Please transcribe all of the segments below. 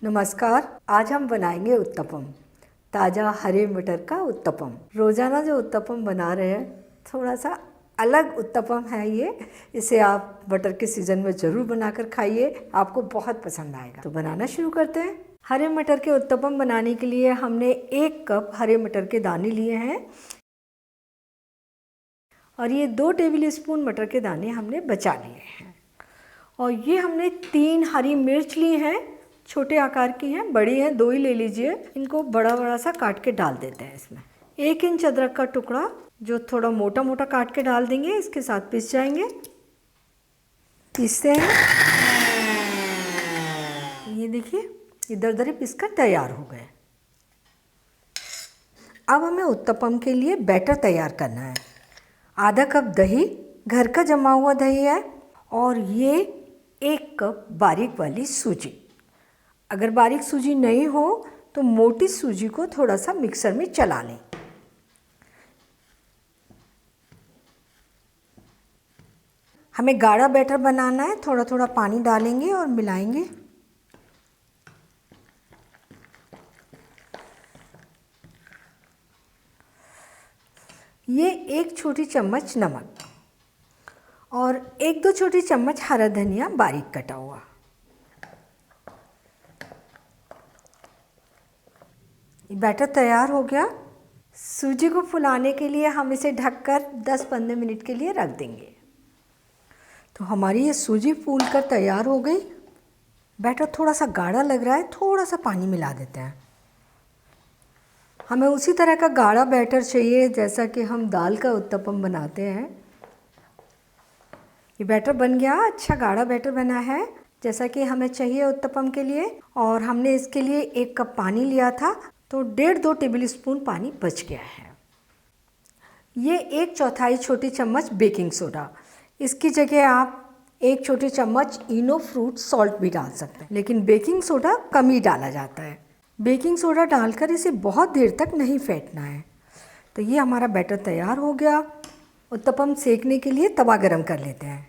नमस्कार। आज हम बनाएंगे उत्तपम, ताज़ा हरे मटर का उत्तपम। रोज़ाना जो उत्तपम बना रहे हैं, थोड़ा सा अलग उत्तपम है ये। इसे आप मटर के सीज़न में ज़रूर बनाकर खाइए, आपको बहुत पसंद आएगा। तो बनाना शुरू करते हैं। हरे मटर के उत्तपम बनाने के लिए हमने 1 कप हरे मटर के दाने लिए हैं और ये 2 टेबल स्पून मटर के दाने हमने बचा लिए हैं। और ये हमने 3 हरी मिर्च ली हैं, छोटे आकार की हैं, बड़ी हैं 2 ही ले लीजिए। इनको बड़ा बड़ा सा काट के डाल देते हैं इसमें। 1 इंच अदरक का टुकड़ा जो थोड़ा मोटा मोटा काट के डाल देंगे, इसके साथ पिस जाएंगे। पीसते हैं, ये देखिए इधर उधर पिस कर तैयार हो गए। अब हमें उत्तपम के लिए बैटर तैयार करना है। आधा कप दही, घर का जमा हुआ दही है, और ये 1 कप बारीक वाली सूजी। अगर बारीक सूजी नहीं हो तो मोटी सूजी को थोड़ा सा मिक्सर में चला लें। हमें गाढ़ा बैटर बनाना है, थोड़ा थोड़ा पानी डालेंगे और मिलाएंगे। ये 1 छोटी चम्मच नमक और 1-2 छोटी चम्मच हरा धनिया बारीक कटा हुआ। बैटर तैयार हो गया। सूजी को फुलाने के लिए हम इसे ढककर 10-15 मिनट के लिए रख देंगे। तो हमारी ये सूजी फूल कर तैयार हो गई। बैटर थोड़ा सा गाढ़ा लग रहा है, थोड़ा सा पानी मिला देते हैं। हमें उसी तरह का गाढ़ा बैटर चाहिए जैसा कि हम दाल का उत्तपम बनाते हैं। ये बैटर बन गया, अच्छा गाढ़ा बैटर बना है जैसा कि हमें चाहिए उत्तपम के लिए। और हमने इसके लिए 1 कप पानी लिया था, तो 1.5-2 टेबल स्पून पानी बच गया है। ये 1/4 छोटी चम्मच बेकिंग सोडा, इसकी जगह आप 1 छोटी चम्मच इनो फ्रूट सॉल्ट भी डाल सकते हैं, लेकिन बेकिंग सोडा कम ही डाला जाता है। बेकिंग सोडा डालकर इसे बहुत देर तक नहीं फेंटना है। तो ये हमारा बैटर तैयार हो गया। उत्तपम सेकने के लिए तवा गरम कर लेते हैं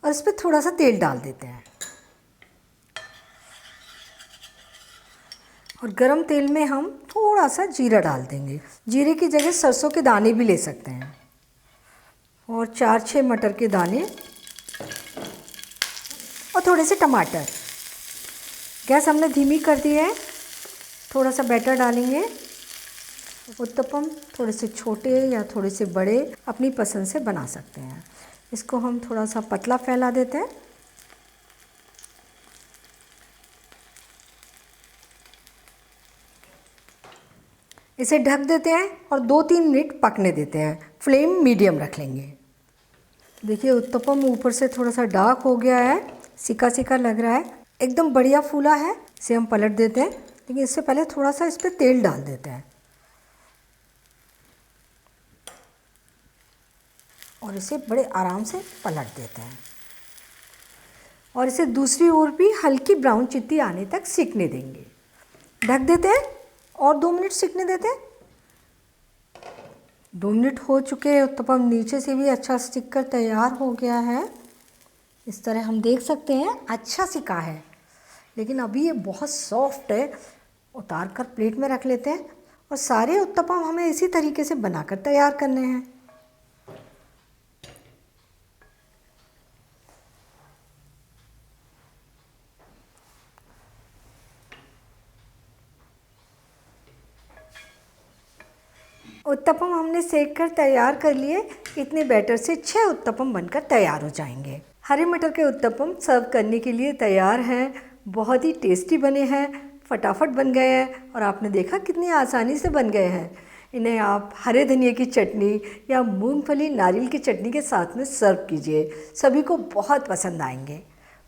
और इस पर थोड़ा सा तेल डाल देते हैं। और गरम तेल में हम थोड़ा सा जीरा डाल देंगे। जीरे की जगह सरसों के दाने भी ले सकते हैं। और 4-6 मटर के दाने और थोड़े से टमाटर। गैस हमने धीमी कर दी है। थोड़ा सा बैटर डालेंगे। उत्तपम थोड़े से छोटे या थोड़े से बड़े अपनी पसंद से बना सकते हैं। इसको हम थोड़ा सा पतला फैला देते हैं। इसे ढक देते हैं और 2-3 मिनट पकने देते हैं। फ्लेम मीडियम रख लेंगे। देखिए उत्तपम ऊपर से थोड़ा सा डार्क हो गया है, सिका सिका लग रहा है, एकदम बढ़िया फूला है। इसे हम पलट देते हैं, लेकिन इससे पहले थोड़ा सा इस पर तेल डाल देते हैं और इसे बड़े आराम से पलट देते हैं। और इसे दूसरी ओर भी हल्की ब्राउन चित्ती आने तक सीखने देंगे। ढक देते हैं और 2 मिनट सीखने देते हैं। 2 मिनट हो चुके हैं। उत्तपम नीचे से भी अच्छा सिक कर तैयार हो गया है। इस तरह हम देख सकते हैं अच्छा सिका है, लेकिन अभी ये बहुत सॉफ्ट है। उतार कर प्लेट में रख लेते हैं। और सारे उत्तपम हमें इसी तरीके से बनाकर तैयार करने हैं। उत्तपम हमने सेक कर तैयार कर लिए। इतने बैटर से 6 उत्तपम बनकर तैयार हो जाएंगे। हरे मटर के उत्तपम सर्व करने के लिए तैयार हैं। बहुत ही टेस्टी बने हैं, फटाफट बन गए हैं और आपने देखा कितनी आसानी से बन गए हैं। इन्हें आप हरे धनिया की चटनी या मूंगफली नारियल की चटनी के साथ में सर्व कीजिए, सभी को बहुत पसंद आएंगे।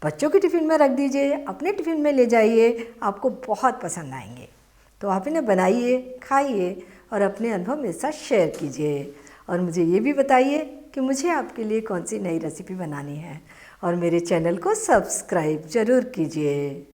बच्चों के टिफ़िन में रख दीजिए, अपने टिफ़िन में ले जाइए, आपको बहुत पसंद आएंगे। तो आप इन्हें बनाइए, खाइए और अपने अनुभव मेरे साथ शेयर कीजिए। और मुझे ये भी बताइए कि मुझे आपके लिए कौन सी नई रेसिपी बनानी है। और मेरे चैनल को सब्सक्राइब ज़रूर कीजिए।